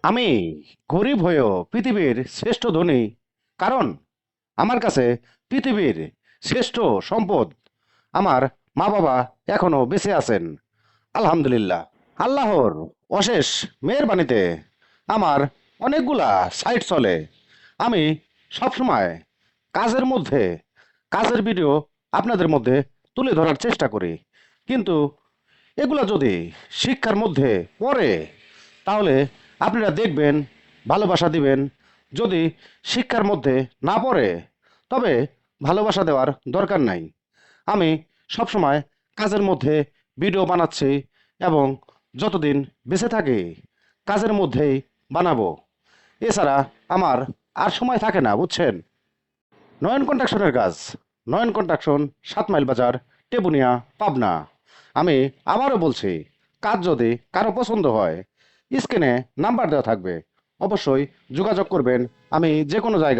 আমি গরিব হয়েও পৃথিবীর শ্রেষ্ঠ ধনী, কারণ আমার কাছে পৃথিবীর শ্রেষ্ঠ সম্পদ আমার মা বাবা এখনো বেঁচে আছেন, আলহামদুলিল্লাহ। আল্লাহর অশেষ মেহেরবানিতে আমার অনেকগুলা সাইট চলে। আমি সবসময় কাজের মধ্যে কাজের ভিডিও আপনাদের মধ্যে তুলে ধরার চেষ্টা করি, কিন্তু এগুলা যদি শিক্ষার মধ্যে পড়ে তাহলে আপনারা দেখবেন, ভালোবাসা দিবেন। যদি শিক্ষার মধ্যে না পড়ে তবে ভালোবাসা দেওয়ার দরকার নাই। আমি সবসময় কাজের মধ্যে ভিডিও বানাচ্ছি এবং যতদিন বেঁচে থাকি কাজের মধ্যেই বানাবো। এছাড়া আমার আর সময় থাকে না, বুঝছেন। নয়ন কন্ট্রাকশনের কাজ, নয়ন কন্ট্রাকশন, 7 মাইল বাজার, টেবুনিয়া, পাবনা। আমি আবারও বলছি, কাজ যদি কারো পছন্দ হয় স্ক্রিনে নাম্বার দেওয়া থাকবে, অবশ্যই যোগাযোগ করবেন। আমি যে কোনো জায়গায়